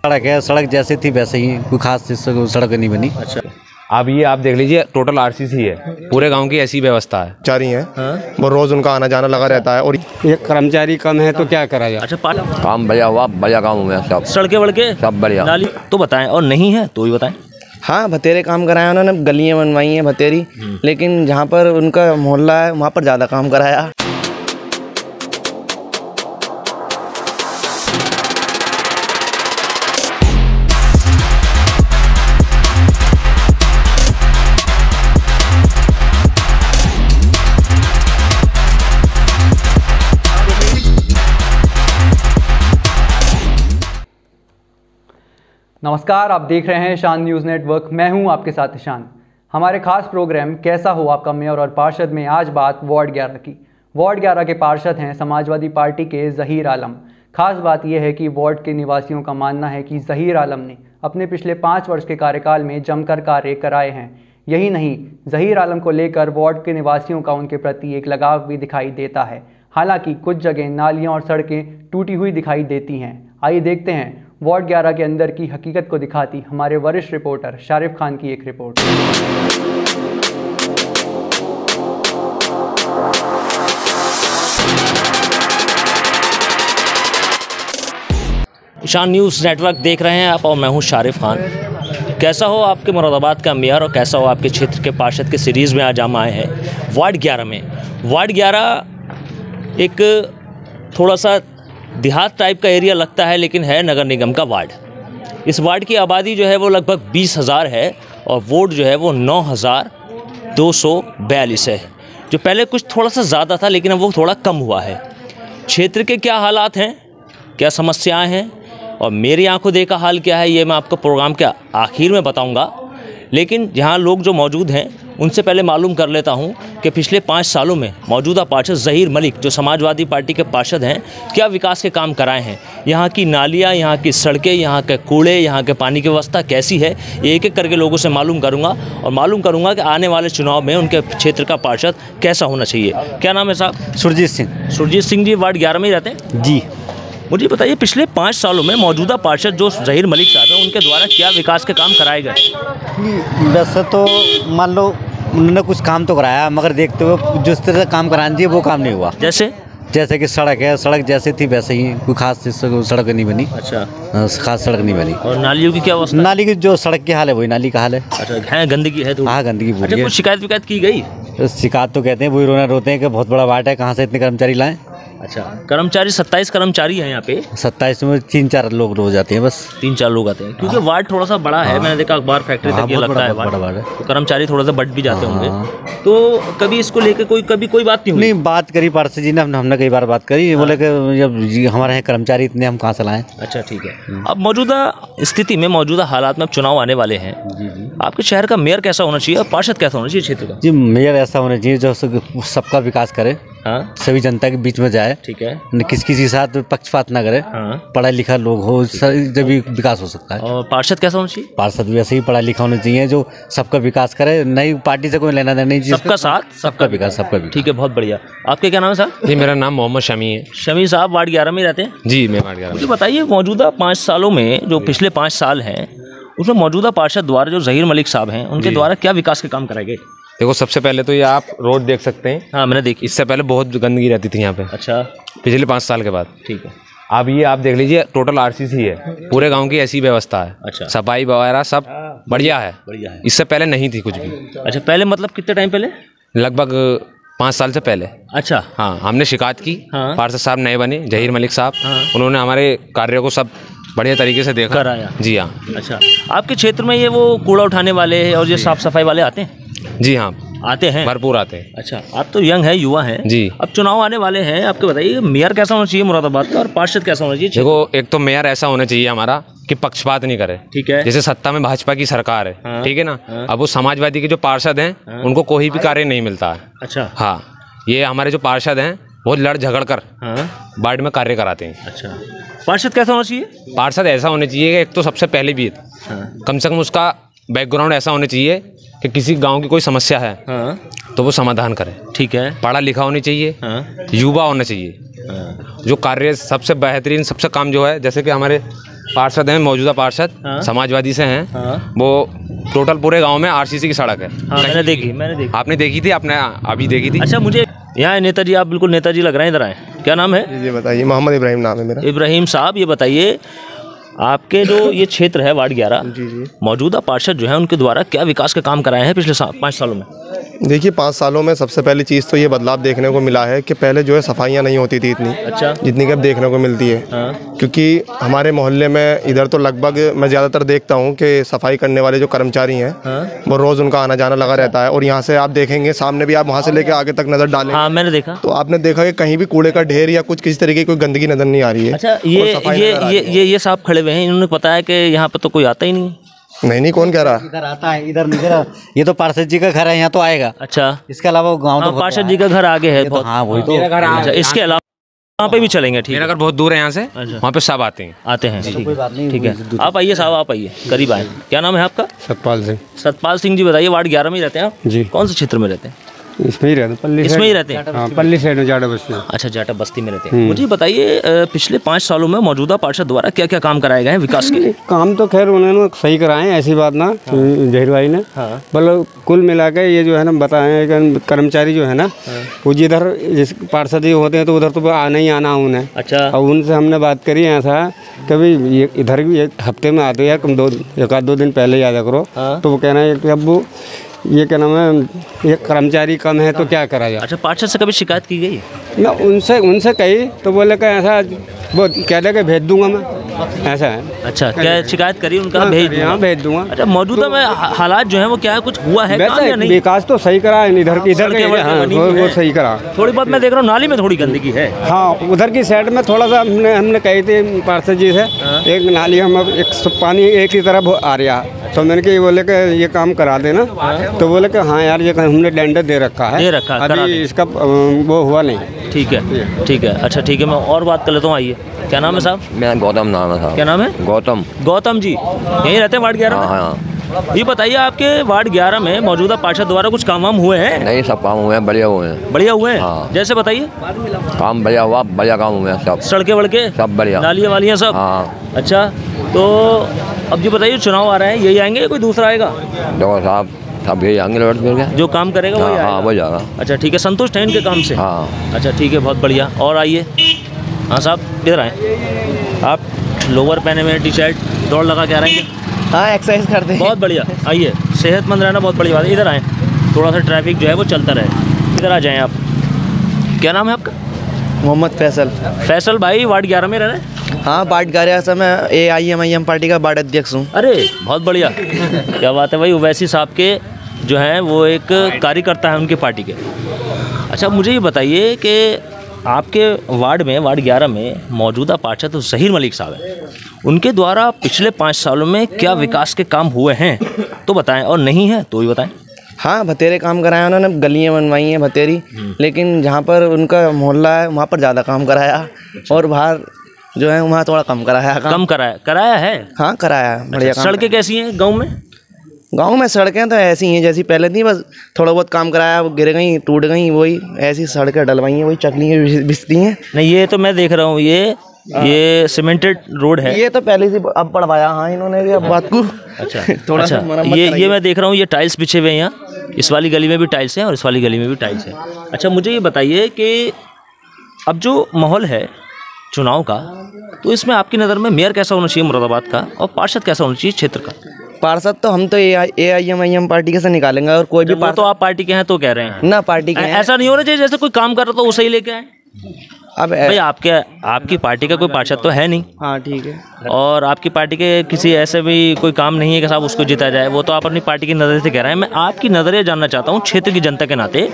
सड़क है, सड़क जैसे थी वैसे ही, कोई खास सड़क नहीं बनी। अच्छा, अब ये आप देख लीजिए, टोटल आरसीसी है, पूरे गांव की ऐसी व्यवस्था है। कर्मचारी हैं, वो रोज उनका आना जाना लगा रहता है और एक कर्मचारी कम है तो क्या करा जाए। अच्छा, काम बढ़िया हुआ, बढ़िया काम हुआ, सब सड़के वड़के सब बढ़िया। नाली तो बताएं, और नहीं है तो भी बताएं। हाँ, भतेरे काम कराया उन्होंने, गलियाँ बनवाई हैं भतेरी, लेकिन जहाँ पर उनका मोहल्ला है वहाँ पर ज़्यादा काम कराया। नमस्कार, आप देख रहे हैं ईशान न्यूज़ नेटवर्क। मैं हूं आपके साथ ईशान। हमारे खास प्रोग्राम कैसा हो आपका मेयर और पार्षद में आज बात वार्ड 11 की। वार्ड 11 के पार्षद हैं समाजवादी पार्टी के ज़हीर आलम। खास बात यह है कि वार्ड के निवासियों का मानना है कि ज़हीर आलम ने अपने पिछले 5 वर्ष के कार्यकाल में जमकर कार्य कराए हैं। यही नहीं, ज़हीर आलम को लेकर वार्ड के निवासियों का उनके प्रति एक लगाव भी दिखाई देता है। हालांकि कुछ जगह नालियाँ और सड़कें टूटी हुई दिखाई देती हैं। आइए देखते हैं वार्ड 11 के अंदर की हकीकत को दिखाती हमारे वरिष्ठ रिपोर्टर शारिफ खान की एक रिपोर्ट। ईशान न्यूज़ नेटवर्क देख रहे हैं आप और मैं हूं शारिफ खान। कैसा हो आपके मुरादाबाद का मेयर और कैसा हो आपके क्षेत्र के पार्षद के सीरीज़ में आज हम आए हैं वार्ड 11 में। वार्ड 11 एक थोड़ा सा देहात टाइप का एरिया लगता है, लेकिन है नगर निगम का वार्ड। इस वार्ड की आबादी जो है वो लगभग 20,000 है और वोट जो है वो 9,242 है, जो पहले कुछ थोड़ा सा ज़्यादा था लेकिन अब वो थोड़ा कम हुआ है। क्षेत्र के क्या हालात हैं, क्या समस्याएं हैं और मेरी आंखों देखा हाल क्या है, ये मैं आपको प्रोग्राम के आखिर में बताऊंगा। लेकिन यहाँ लोग जो मौजूद हैं उनसे पहले मालूम कर लेता हूँ कि पिछले 5 सालों में मौजूदा पार्षद ज़हीर मलिक जो समाजवादी पार्टी के पार्षद हैं, क्या विकास के काम कराए हैं। यहाँ की नालियाँ, यहाँ की सड़कें, यहाँ के कूड़े, यहाँ के पानी की व्यवस्था कैसी है, ये एक एक करके लोगों से मालूम करूँगा और मालूम करूँगा कि आने वाले चुनाव में उनके क्षेत्र का पार्षद कैसा होना चाहिए। क्या नाम है साहब? सुरजीत सिंह। सुरजीत सिंह जी वार्ड 11 में ही रहते हैं जी। मुझे बताइए, पिछले 5 सालों में मौजूदा पार्षद जो ज़हीर मलिक साहब हैं उनके द्वारा क्या विकास के काम कराए गए? वैसे तो मान लो उन्होंने कुछ काम तो कराया, मगर देखते हुए जिस तरह से काम कराना चाहिए वो काम नहीं हुआ। जैसे कि सड़क है, सड़क जैसे थी वैसे ही, कोई खास सड़क नहीं बनी। अच्छा, खास सड़क नहीं बनी। और नालियों की क्या अवस्था? नाली की जो सड़क की हाल है वही नाली का हाल है। अच्छा, है गंदगी है? हाँ, गंदगी पूरी है। कुछ शिकायत विकायत की गई? शिकायत तो कहते हैं वही रोते हैं कि बहुत बड़ा वार्ड है, कहाँ से इतने कर्मचारी लाएं। अच्छा, कर्मचारी 27 कर्मचारी हैं यहाँ पे। 27 में 3-4 लोग रोज आते हैं, बस 3-4 लोग आते हैं, क्योंकि वार्ड थोड़ा सा बड़ा है। मैंने देखा अखबार फैक्ट्री तक ये लगता है वार्ड, तो कर्मचारी थोड़ा सा बढ़ भी जाते होंगे। तो कभी इसको लेकर कोई बात नहीं हुई? नहीं, बात करी पार्षद जी ने, हमने कई बार बात करी। बोले कि जब हमारे यहाँ कर्मचारी इतने, हम कहाँ से लाएं। अच्छा, ठीक है। अब मौजूदा स्थिति में, मौजूदा हालात में अब चुनाव आने वाले हैं, आपके शहर का मेयर कैसा होना चाहिए और पार्षद कैसा होना चाहिए क्षेत्र का? जी, मेयर ऐसा होना चाहिए जो सबका विकास करे, सभी जनता के बीच में जाए, ठीक है, किसी के साथ पक्षपात ना करे, पढ़ा लिखा लोग हो, जब भी विकास हो सकता है। और पार्षद कैसा होना चाहिए? पार्षद भी ऐसे ही पढ़ा लिखा होना चाहिए जो सबका विकास करे, नई पार्टी से कोई लेना देना नहीं, सबका साथ सबका विकास, सबका विकास। ठीक है, बहुत बढ़िया। आपके क्या नाम है साहब? जी, मेरा नाम मोहम्मद शमी है। शमी साहब वार्ड 11 में रहते हैं? जी, मैं वार्ड 11। मुझे बताइए, मौजूदा 5 सालों में, जो पिछले 5 साल हैं, उसमें मौजूदा पार्षद द्वारा जो ज़हीर मलिक साहब हैं उनके द्वारा क्या विकास के काम कराए गए? देखो, सबसे पहले तो ये आप रोड देख सकते हैं। हाँ, मैंने देखी। इससे पहले बहुत गंदगी रहती थी यहाँ पे। अच्छा, पिछले 5 साल के बाद। ठीक है। अब ये आप देख लीजिए, टोटल आरसीसी है, पूरे गांव की ऐसी व्यवस्था है। अच्छा, सफाई वगैरह सब बढ़िया है। इससे पहले नहीं थी कुछ भी। अच्छा, पहले मतलब कितने टाइम पहले? लगभग 5 साल से पहले। अच्छा, हाँ, हमने शिकायत की। पार्षद साहब नए बने, ज़हीर मलिक साहब, उन्होंने हमारे कार्यों को सब बढ़िया तरीके से देखा, कराया। जी हाँ। अच्छा, आपके क्षेत्र में ये वो कूड़ा उठाने वाले और ये साफ सफाई वाले आते हैं? जी हाँ, आते हैं, भरपूर आते हैं। अच्छा, आप तो यंग है, युवा हैं जी। अब चुनाव आने वाले हैं, आपको बताइए मेयर कैसा होना चाहिए मुरादाबाद का और पार्षद कैसा होना चाहिए? देखो, एक तो मेयर ऐसा होना चाहिए हमारा कि पक्षपात नहीं करे। ठीक है। जैसे सत्ता में भाजपा की सरकार है, ठीक है ना। अब वो समाजवादी के जो पार्षद हैं उनको कोई भी कार्य नहीं मिलता है। अच्छा, हाँ, ये हमारे जो पार्षद हैं वो लड़ झगड़ कर वार्ड में कार्य कराते हैं। अच्छा, पार्षद कैसा होना चाहिए? पार्षद ऐसा होना चाहिए कि एक तो सबसे पहले भी कम से कम उसका बैकग्राउंड ऐसा होना चाहिए कि किसी गांव की कोई समस्या है तो वो समाधान करे। ठीक है। पढ़ा लिखा होना चाहिए, युवा होना चाहिए, जो कार्य सबसे बेहतरीन सबसे काम जो है, जैसे कि हमारे पार्षद हैं, मौजूदा पार्षद समाजवादी से हैं। वो टोटल पूरे गांव में आरसीसी की सड़क है। मैंने देखी आपने देखी थी? आपने अभी देखी थी? अच्छा, मुझे यहाँ नेताजी, आप बिल्कुल नेताजी लग रहे हैं, इधर आए। क्या नाम है? जी बताइए। मोहम्मद इब्राहिम नाम है मेरा। इब्राहिम साहब, ये बताइए आपके जो ये क्षेत्र है वार्ड 11, जी मौजूदा पार्षद जो है उनके द्वारा क्या विकास के काम कराए हैं पिछले 5 सालों में? देखिए 5 सालों में सबसे पहली चीज़ तो ये बदलाव देखने को मिला है कि पहले जो है सफाइयाँ नहीं होती थी इतनी, अच्छा, जितनी कि अब देखने को मिलती है। क्योंकि हमारे मोहल्ले में इधर तो लगभग मैं ज़्यादातर देखता हूँ कि सफाई करने वाले जो कर्मचारी हैं वो रोज़ उनका आना जाना लगा रहता है। और यहाँ से आप देखेंगे सामने भी, आप वहाँ से लेकर आगे तक नज़र डालें। हाँ, मैंने देखा। तो आपने देखा कि कहीं भी कूड़े का ढेर या कुछ किसी तरीके की कोई गंदगी नज़र नहीं आ रही है। अच्छा, ये साहब खड़े हुए हैं, इन्होंने बताया कि यहाँ पर तो कोई आता ही नहीं। नहीं, कौन कह रहा? इधर आता है, इधर ये तो पार्षद जी का घर है, यहाँ तो आएगा। अच्छा, इसके अलावा गाँव तो पार्षद जी का घर आगे है। हाँ, वही तो। अच्छा, इसके अलावा वहाँ पे भी चलेंगे? ठीक है। मेरा घर बहुत दूर है यहाँ से। वहाँ पे सब आते हैं। ठीक है। आप आइए साहब, आप आइए, करीब आए। क्या नाम है आपका? सतपाल सिंह जी, बताइए वार्ड 11 में ही रहते हैं आप? जी। कौन से क्षेत्र में रहते हैं? इसमें ही रहते, इसमें ही रहते हैं। हाँ, पल्ली साइड में, जाटा बस्ती। अच्छा, जाटा बस्ती में रहते हैं। मुझे बताइए पिछले 5 सालों में मौजूदा पार्षद द्वारा क्या क्या काम कराए गए हैं विकास के? काम तो खैर उन्होंने सही कराए हैं, ऐसी बात ना जहीर भाई ने। मतलब कुल मिला के ये जो है ना बताए कि कर्मचारी जो है ना वो जिधर जिस पार्षद होते हैं तो उधर तो आना ही आना उन्हें। अच्छा। और उनसे हमने बात करी ऐसा कभी ये इधर भी एक हफ्ते में आते यार, तुम 1-2 दिन पहले याद करो। तो वो कहना है कि अब वो ये क्या नाम है, ये कर्मचारी कम है तो क्या करा जाए। अच्छा, पार्षद से कभी शिकायत की गई? ना, उनसे कही तो बोले कि ऐसा वो कह दे कि भेज दूंगा मैं, ऐसा है। अच्छा, क्या शिकायत करी? उनका भेज दूंगा। अच्छा, मौजूदा में हालात जो है वो क्या है, कुछ हुआ है काम या नहीं? विकास तो सही करा है, इधर वो सही करा। थोड़ी बहुत मैं देख रहा हूँ नाली में थोड़ी गंदगी है। हाँ, उधर की साइड में थोड़ा सा हमने कही थी पार्षद जी से, एक नाली हम एक पानी एक ही तरफ आ रहा, तो मैंने कि बोले कि ये काम करा देना। तो बोले कि हाँ यार, ये हमने टेंडर दे रखा है, अभी इसका वो हुआ नहीं। ठीक है। अच्छा, ठीक है, मैं और बात कर लेता हूँ। आइए, क्या नाम है साहब? मेरा गौतम नाम है साहब। क्या नाम है? गौतम जी, यहीं रहते हैं वार्ड 11 में? हाँ। ये बताइए आपके वार्ड 11 में मौजूदा पार्षद द्वारा कुछ काम वाम हुए हैं? नहीं, सब काम हुए हैं, बढ़िया हुए हैं। हाँ। जैसे बताइए। काम बढ़िया काम हुए हैं सब। सड़कें वड़के सब बढ़िया, नालियाँ वालियाँ सब। हाँ। अच्छा, तो अब ये बताइए चुनाव आ रहे हैं, यही आएंगे या कोई दूसरा आएगा? देखो साहब, सब यही आएंगे लौट फिर के, जो काम करेगा वही आएगा। हाँ, वही आएगा। अच्छा, ठीक है, संतुष्ट हैं इनके काम से? हाँ। अच्छा, ठीक है, बहुत बढ़िया। और आइए। हाँ साहब, किधर आए आप? लोअर पहने हुए, टी शर्ट, दौड़ लगा के आ रहे हैं? हाँ, एक्सरसाइज करते हैं। बहुत बढ़िया। आइए, सेहतमंद रहना बहुत बड़ी बात है। इधर आएँ, थोड़ा सा ट्रैफिक जो है वो चलता रहे। इधर आ जाएँ आप। क्या नाम है आपका? मोहम्मद फैसल भाई, वार्ड 11 में रह रहे हैं? हाँ, वार्ड 11 से मैं AIMIM पार्टी का वार्ड अध्यक्ष हूँ। अरे बहुत बढ़िया, क्या बात है भाई। ओवैसी साहब के जो हैं वो एक कार्यकर्ता है उनकी पार्टी के। अच्छा, मुझे ये बताइए कि आपके वार्ड 11 में मौजूदा पार्षद तो ज़हीर मलिक साहब हैं, उनके द्वारा पिछले 5 सालों में क्या विकास के काम हुए हैं तो बताएं, और नहीं है तो भी बताएं। हाँ, बतेरे काम कराया उन्होंने, गलियाँ बनवाई हैं बतेरी, लेकिन जहाँ पर उनका मोहल्ला है वहाँ पर ज़्यादा काम कराया, और बाहर जो है वहाँ थोड़ा कम कराया। कम कराया है? हाँ, कराया है, बढ़िया काम। सड़कें कैसी हैं गाँव में? गांव में सड़कें तो ऐसी हैं जैसी पहले थी, बस थोड़ा बहुत काम कराया, वो गिर गई, टूट गई, वही ऐसी सड़कें डलवाई हैं, वही चकलियाँ बिछती हैं। नहीं, ये तो मैं देख रहा हूँ, ये सीमेंटेड रोड है। ये तो पहले से अब बढ़वाया। हाँ, इन्होंने भी अब बात को अच्छा थोड़ा अच्छा, ये मैं देख रहा हूँ, ये टाइल्स बिछे हुए हैं यहाँ। इस वाली गली में भी टाइल्स हैं और इस वाली गली में भी टाइल्स हैं। अच्छा, मुझे ये बताइए कि अब जो माहौल है चुनाव का, तो इसमें आपकी नज़र में मेयर कैसा होना चाहिए मुरादाबाद का, और पार्षद कैसा होना चाहिए क्षेत्र का? पार्षद तो हम तो AIMIM पार्टी के से निकालेंगे, और कोई भी तो आप पार्टी के हैं तो कह रहे हैं ना, पार्टी के ऐसा नहीं होना चाहिए जैसे कोई काम कर रहा तो उसे ही लेके आए। अब भाई आपकी पार्टी का कोई पार्षद तो है नहीं। हाँ, ठीक है। और आपकी पार्टी के किसी ऐसे भी कोई काम नहीं है कि साहब उसको जीता जाए, वो तो आप अपनी पार्टी की नज़र से कह रहे हैं। मैं आपकी नज़रिया जानना चाहता हूँ क्षेत्र की जनता के नाते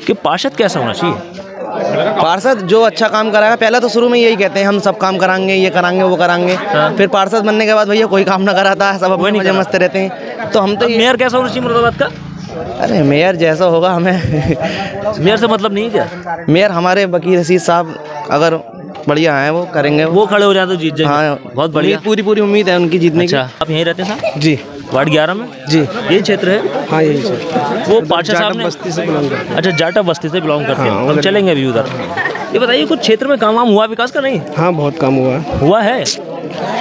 कि पार्षद कैसा होना चाहिए? पार्षद जो अच्छा काम कराएगा, पहले तो शुरू में यही कहते हैं हम सब काम कराएंगे, ये कराएंगे, वो कराएंगे। फिर पार्षद बनने के बाद भैया कोई काम ना कराता है, सब अपने मजे मस्ते रहते हैं। तो हम तो मेयर कैसा होना चाहिए मुरादाबाद का? अरे मेयर जैसा होगा, हमें मेयर से मतलब नहीं क्या? मेयर हमारे वकील रशीद साहब अगर बढ़िया हैं वो करेंगे, वो खड़े हो जाए तो जीत जाएंगे। हाँ, बहुत बढ़िया, पूरी उम्मीद है उनकी जीतने की। आप यहीं रहते हैं साहब? जी, वार्ड 11 में। जी, यही क्षेत्र है? हाँ, यही क्षेत्र। वो पार्षद साहब ने बस्ती से बिलोंग करते हैं। अच्छा, जाटा बस्ती से बिलोंग करते हैं। हम चलेंगे अभी उधर। ये बताइए कुछ क्षेत्र में काम वाम हुआ विकास का? नहीं। हाँ, बहुत काम हुआ है।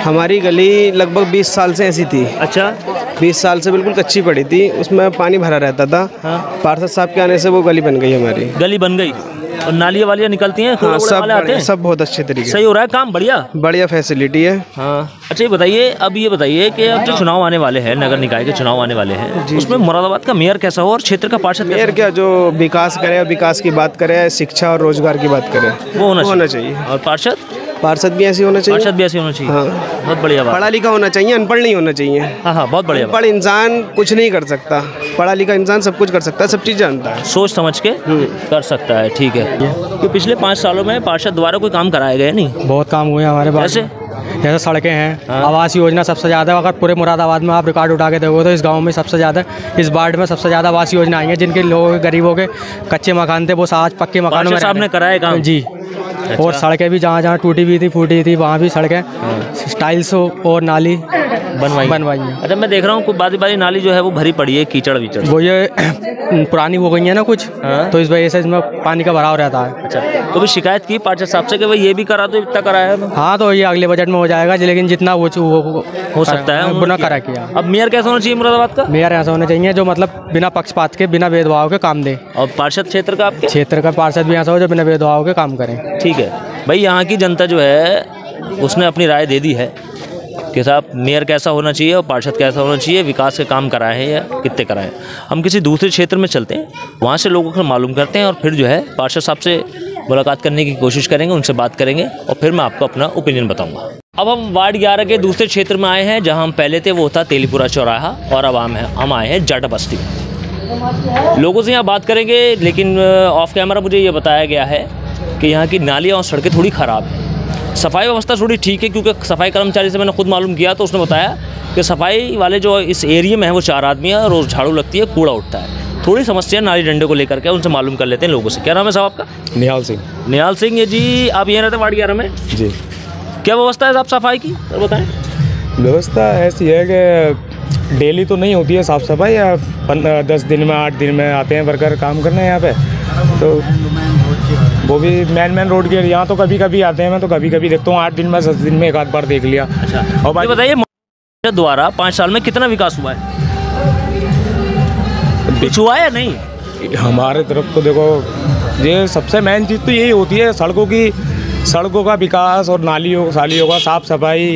हमारी गली लगभग 20 साल से ऐसी थी। अच्छा, 20 साल से बिल्कुल कच्ची पड़ी थी, उसमें पानी भरा रहता था। पार्षद साहब के आने से वो गली बन गई हमारी। गली बन गई और नालियाँ वालियाँ निकलती हैं, कूड़ा वाले आते हैं, सब बहुत अच्छे तरीके सही हो रहा है काम, बढ़िया फैसिलिटी है। हाँ, अच्छा ये बताइए, अब ये बताइए कि अब जो चुनाव आने वाले हैं, नगर निकाय के चुनाव आने वाले हैं, उसमें मुरादाबाद का मेयर कैसा हो और क्षेत्र का पार्षद मेयर क्या, जो विकास करे, विकास की बात करे, शिक्षा और रोजगार की बात करे, वो होना चाहिए। और पार्षद भी ऐसी होना चाहिए। पार्षद भी ऐसी होना चाहिए। हाँ, बहुत बढ़िया बात। पढ़ा लिखा होना चाहिए, अनपढ़ नहीं होना चाहिए। हाँ, बहुत बढ़िया। अनपढ़ इंसान कुछ नहीं कर सकता, पढ़ा लिखा इंसान सब कुछ कर सकता है, सब चीज़ जानता है, सोच समझ के कर सकता है। ठीक है, कि पिछले 5 सालों में पार्षद द्वारा कोई काम कराए गए? नहीं, बहुत काम हुए हमारे पास, जैसे सड़कें हैं, आवास योजना सबसे ज़्यादा। अगर पूरे मुरादाबाद में आप रिकॉर्ड उठा के देखो तो इस गांव में सबसे ज़्यादा, इस वार्ड में सबसे ज़्यादा आवास योजना आई है। जिनके लोगों के गरीबों के कच्चे मकान थे वो आज पक्के मकानों में साहब ने कराए काम जी। अच्छा। और सड़कें भी जहाँ टूटी हुई थी, फूटी थी, वहाँ भी सड़कें टाइल्स और नाली बनवाई है। अच्छा, मैं देख रहा हूँ बारी नाली जो है वो भरी पड़ी है, कीचड़ वीचड़, वो ये पुरानी हो गई है ना कुछ, तो इस वजह से इसमें पानी का भराव रहता है। अच्छा, तो भी शिकायत की पार्षद साहब से कि भाई ये भी करा दो, इतना कराया है? हाँ, तो ये अगले बजट में हो जाएगा, लेकिन जितना वो हो सकता है उतना करा किया। अब मेयर कैसा होना चाहिए मुरादाबाद का? मेयर ऐसा होना चाहिए जो मतलब बिना पक्षपात के, बिना भेदभाव के काम दे। और पार्षद क्षेत्र का, आपके क्षेत्र का पार्षद भी ऐसा हो जो बिना भेदभाव के काम करें। ठीक है भाई, यहाँ की जनता जो है उसने अपनी राय दे दी है कि साहब मेयर कैसा होना चाहिए और पार्षद कैसा होना चाहिए, विकास के काम कराए हैं या कितने कराए हैं। हम किसी दूसरे क्षेत्र में चलते हैं, वहाँ से लोगों को मालूम करते हैं और फिर जो है पार्षद साहब से मुलाकात करने की कोशिश करेंगे, उनसे बात करेंगे और फिर मैं आपको अपना ओपिनियन बताऊंगा। अब हम वार्ड 11 के दूसरे क्षेत्र में आए हैं, जहाँ हम पहले थे वो था तेलीपुरा चौराहा, और अब हम आए हैं जाटा बस्ती। लोगों से यहाँ बात करेंगे, लेकिन ऑफ कैमरा मुझे ये बताया गया है कि यहाँ की नालियाँ और सड़कें थोड़ी ख़राब हैं। सफाई व्यवस्था थोड़ी ठीक है, क्योंकि सफाई कर्मचारी से मैंने खुद मालूम किया तो उसने बताया कि सफाई वाले जो इस एरिया में है वो 4 आदमी है, रोज़ झाड़ू लगती है, कूड़ा उठता है। थोड़ी समस्या नाली डंडे को लेकर के, उनसे मालूम कर लेते हैं लोगों से। क्या नाम है साहब आपका? निहाल सिंह। निहाल सिंह है जी, आप यहाँ रहते हैं वार्ड 11 में जी। क्या व्यवस्था है साहब सफाई की, सर बताएँ। व्यवस्था ऐसी है कि डेली तो नहीं होती है साफ़ सफाई, या 10 दिन में 8 दिन में आते हैं वर्कर काम करने यहाँ पे, तो वो भी मेन रोड के यहाँ तो कभी कभी आते हैं। मैं तो कभी कभी देखता हूँ, 8 दिन में 10 दिन में एक आध बार देख लिया। अच्छा, और बात बताइए द्वारा 5 साल में कितना विकास हुआ है? कुछ हुआ है या नहीं? हमारे तरफ तो देखो, ये सबसे मेन चीज़ तो यही होती है, सड़कों का विकास और नालियों का साफ सफाई,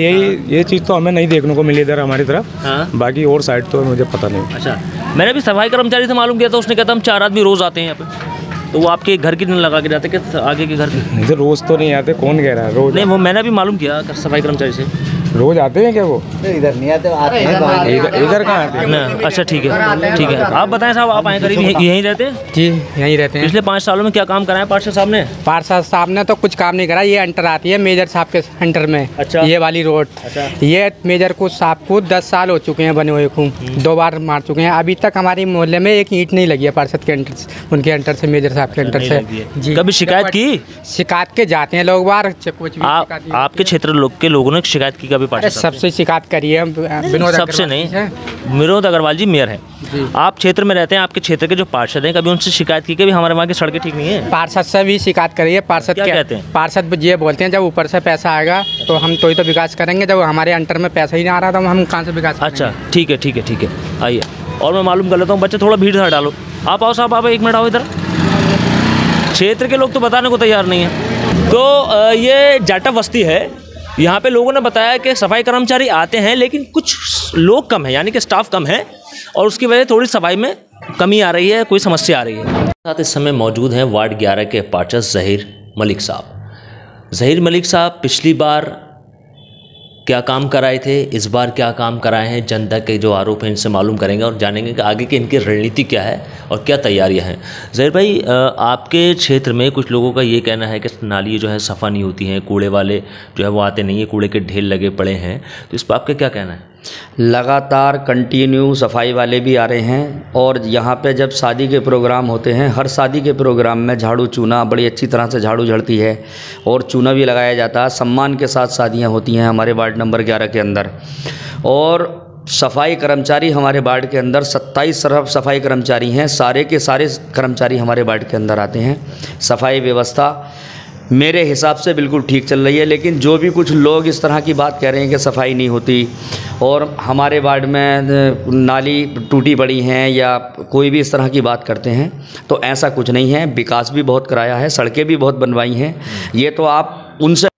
ये चीज़ तो हमें नहीं देखने को मिली इधर हमारी तरफ। हाँ? बाकी और साइड तो मुझे पता नहीं। अच्छा, मैंने भी सफाई कर्मचारी से मालूम किया था, उसने कहा था हम 4 आदमी रोज़ आते हैं यहाँ पे। तो वो आपके घर की लगा के जाते, कि आगे के घर की? रोज़ तो नहीं आते, कौन कह रहा है रोज़? नहीं, वो मैंने भी मालूम किया सफाई कर्मचारी से। रोज आते हैं क्या वो? इधर नहीं आते, आते हैं इधर कहाँ आते हैं? ना, अच्छा ठीक है। आप बताएं साहब, आप आए करीब यहीं रहते हैं? जी, यहीं रहते हैं। पिछले 5 सालों में क्या काम कराया पार्षद साहब ने? पार्षद साहब ने तो कुछ काम नहीं करा। ये अंटर आती है मेजर साहब के अंटर में। अच्छा। ये वाली रोड। अच्छा। ये मेजर को साहब को 10 साल हो चुके हैं बने हुए को, 2 बार मार चुके हैं। अभी तक हमारे मोहल्ले में एक ईंट नहीं लगी है पार्षद के अंटर से, उनके अंटर से, मेजर साहब के अंटर से। जी, कभी शिकायत की? शिकायत के जाते हैं लोग बार, कुछ भी आपके क्षेत्र के लोगों ने शिकायत की कभी पार्षद? सबसे शिकायत करी है, सबसे नहीं, विनोद अग्रवाल जी मेयर हैं। आप क्षेत्र में रहते हैं, आपके क्षेत्र के जो पार्षद हैं, कभी उनसे शिकायत की कि हमारे वहाँ की सड़कें ठीक नहीं है? पार्षद से भी शिकायत करी है। पार्षद क्या कहते हैं? पार्षद ये बोलते हैं जब ऊपर से पैसा आएगा तो हम तो ही तो विकास करेंगे, जब हमारे अंटर में पैसा ही नहीं आ रहा तो हम कहाँ से विकास करेंगे? अच्छा, ठीक है, आइए और मैं मालूम कर लेता हूँ। बच्चे थोड़ा भीड़ से डालो, आप आओ साहब, आप 1 मिनट आओ इधर। क्षेत्र के लोग तो बताने को तैयार नहीं है। तो ये जाटा बस्ती है, यहाँ पे लोगों ने बताया कि सफाई कर्मचारी आते हैं लेकिन कुछ लोग कम हैं, यानी कि स्टाफ कम है, और उसकी वजह से थोड़ी सफाई में कमी आ रही है, कोई समस्या आ रही है। साथ इस समय मौजूद हैं वार्ड 11 के पार्षद ज़हीर मलिक साहब। ज़हीर मलिक साहब पिछली बार क्या काम कराए थे, इस बार क्या काम कराए हैं, जनता के जो आरोप हैं इनसे मालूम करेंगे और जानेंगे कि आगे की इनकी रणनीति क्या है और क्या तैयारियां हैं। ज़हीर भाई, आपके क्षेत्र में कुछ लोगों का ये कहना है कि नाली जो है सफ़ा नहीं होती हैं, कूड़े वाले जो है वो आते नहीं है, कूड़े के ढेर लगे पड़े हैं, तो इस पर आपका क्या कहना है? लगातार कंटिन्यू सफाई वाले भी आ रहे हैं, और यहाँ पे जब शादी के प्रोग्राम होते हैं, हर शादी के प्रोग्राम में झाड़ू चूना बड़ी अच्छी तरह से झाड़ू झड़ती है और चूना भी लगाया जाता है। सम्मान के साथ शादियाँ होती हैं हमारे वार्ड नंबर 11 के अंदर। और सफाई कर्मचारी हमारे वार्ड के अंदर 27 सफाई कर्मचारी हैं, सारे के सारे कर्मचारी हमारे वार्ड के अंदर आते हैं। सफाई व्यवस्था मेरे हिसाब से बिल्कुल ठीक चल रही है। लेकिन जो भी कुछ लोग इस तरह की बात कह रहे हैं कि सफाई नहीं होती और हमारे वार्ड में नाली टूटी पड़ी हैं या कोई भी इस तरह की बात करते हैं, तो ऐसा कुछ नहीं है। विकास भी बहुत कराया है, सड़कें भी बहुत बनवाई हैं। ये तो आप उनसे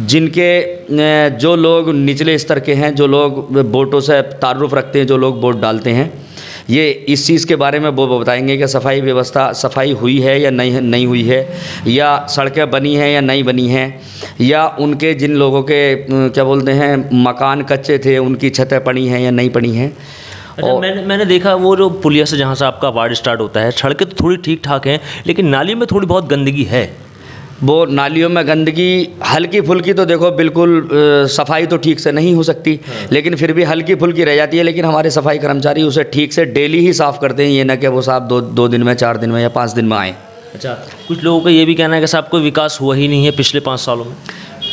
जिनके जो लोग निचले स्तर के हैं, जो लोग वोटों से ताल्लुक़ रखते हैं, जो लोग वोट डालते हैं, ये इस चीज़ के बारे में वो बताएंगे कि सफाई व्यवस्था सफाई हुई है या नहीं हुई है, या सड़कें बनी हैं या नहीं बनी हैं, या उनके जिन लोगों के क्या बोलते हैं मकान कच्चे थे उनकी छतें पड़ी हैं या नहीं पड़ी हैं। अच्छा, मैंने देखा वो जो पुलिया से जहाँ से आपका वार्ड स्टार्ट होता है, सड़कें तो थोड़ी ठीक ठाक हैं, लेकिन नाली में थोड़ी बहुत गंदगी है। वो नालियों में गंदगी हल्की फुल्की तो देखो बिल्कुल सफाई तो ठीक से नहीं हो सकती, लेकिन फिर भी हल्की फुल्की रह जाती है। लेकिन हमारे सफाई कर्मचारी उसे ठीक से डेली ही साफ़ करते हैं, ये ना कि वो साफ दो दिन में, 4 दिन में या 5 दिन में आए। अच्छा, कुछ लोगों का ये भी कहना है कि साहब कोई विकास हुआ ही नहीं है पिछले 5 सालों में।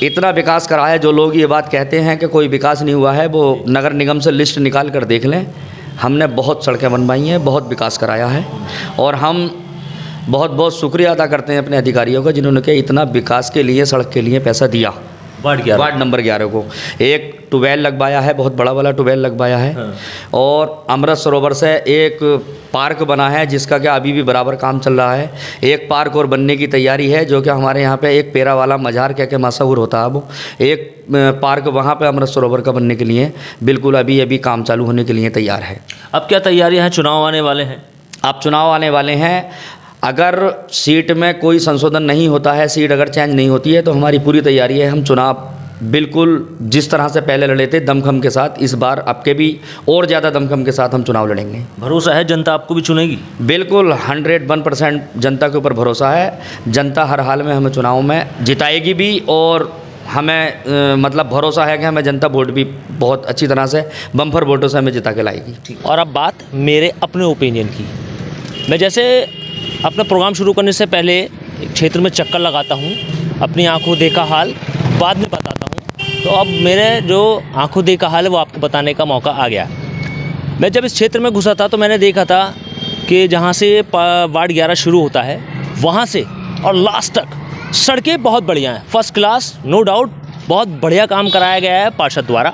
इतना विकास करा है, जो लोग ये बात कहते हैं कि कोई विकास नहीं हुआ है, वो नगर निगम से लिस्ट निकाल कर देख लें। हमने बहुत सड़कें बनवाई हैं, बहुत विकास कराया है, और हम बहुत बहुत शुक्रिया अदा करते हैं अपने अधिकारियों का जिन्होंने कि इतना विकास के लिए, सड़क के लिए पैसा दिया। वार्ड नंबर 11 को एक ट्यूबवेल लगवाया है, बहुत बड़ा वाला ट्यूबवेल लगवाया है। हाँ। और अमृत सरोवर से एक पार्क बना है जिसका क्या अभी भी बराबर काम चल रहा है। एक पार्क और बनने की तैयारी है, जो कि हमारे यहाँ पे एक पेरा वाला मज़ार क्या के मशहूर होता है। वो एक पार्क वहाँ पे अमृत सरोवर का बनने के लिए बिल्कुल अभी काम चालू होने के लिए तैयार है। अब क्या तैयारियाँ हैं? चुनाव आने वाले हैं। अब चुनाव आने वाले हैं। अगर सीट में कोई संशोधन नहीं होता है, सीट अगर चेंज नहीं होती है, तो हमारी पूरी तैयारी है। हम चुनाव बिल्कुल जिस तरह से पहले लड़े थे दमखम के साथ, इस बार अब के भी और ज़्यादा दमखम के साथ हम चुनाव लड़ेंगे। भरोसा है जनता आपको भी चुनेगी? बिल्कुल 101% जनता के ऊपर भरोसा है। जनता हर हाल में हमें चुनाव में जिताएगी भी, और हमें मतलब भरोसा है कि हमें जनता वोट भी बहुत अच्छी तरह से बम्पर वोटों से हमें जिता के लाएगी। और अब बात मेरे अपने ओपिनियन की। मैं जैसे अपना प्रोग्राम शुरू करने से पहले एक क्षेत्र में चक्कर लगाता हूँ, अपनी आंखों देखा हाल बाद में बताता हूँ। तो अब मेरे जो आंखों देखा हाल है वो आपको बताने का मौका आ गया। मैं जब इस क्षेत्र में घुसा था तो मैंने देखा था कि जहाँ से वार्ड 11 शुरू होता है वहाँ से और लास्ट तक सड़कें बहुत बढ़िया हैं, फर्स्ट क्लास, नो डाउट, बहुत बढ़िया काम कराया गया है पार्षद द्वारा।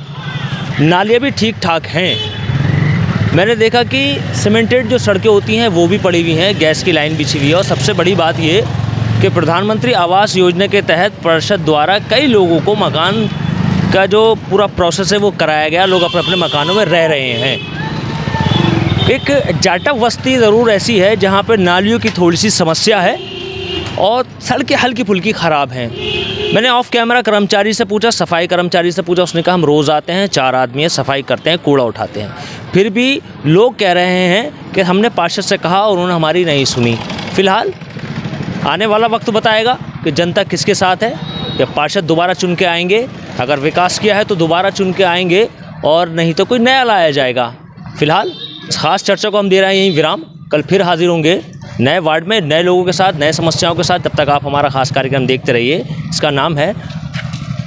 नालियाँ भी ठीक ठाक हैं। मैंने देखा कि सीमेंटेड जो सड़कें होती हैं वो भी पड़ी हुई हैं, गैस की लाइन बिछी हुई है, और सबसे बड़ी बात ये कि प्रधानमंत्री आवास योजना के तहत पार्षद द्वारा कई लोगों को मकान का जो पूरा प्रोसेस है वो कराया गया। लोग अपने अपने मकानों में रह रहे हैं। एक जाटा बस्ती ज़रूर ऐसी है जहाँ पर नालियों की थोड़ी सी समस्या है और सड़कें हल्की फुल्की ख़राब हैं। मैंने ऑफ कैमरा कर्मचारी से पूछा, सफाई कर्मचारी से पूछा, उसने कहा हम रोज़ आते हैं, 4 आदमी हैं, सफाई करते हैं, कूड़ा उठाते हैं। फिर भी लोग कह रहे हैं कि हमने पार्षद से कहा और उन्होंने हमारी नहीं सुनी। फ़िलहाल आने वाला वक्त बताएगा कि जनता किसके साथ है, कि पार्षद दोबारा चुन के आएंगे, अगर विकास किया है तो दोबारा चुन के आएंगे, और नहीं तो कोई नया लाया जाएगा। फ़िलहाल इस खास चर्चा को हम दे रहे हैं यहीं विराम। कल फिर हाजिर होंगे नए वार्ड में, नए लोगों के साथ, नए समस्याओं के साथ। तब तक आप हमारा खास कार्यक्रम देखते रहिए। इसका नाम है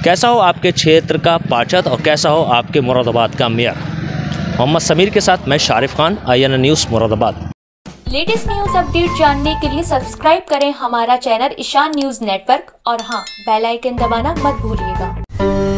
कैसा हो आपके क्षेत्र का पार्षद और कैसा हो आपके मुरादाबाद का मेयर। मोहम्मद समीर के साथ मैं Sharif Khan, INN news Moradabad. Latest news update जानने के लिए सब्सक्राइब करें हमारा चैनल ईशान न्यूज नेटवर्क, और हाँ, बेल आइकन दबाना मत भूलिएगा।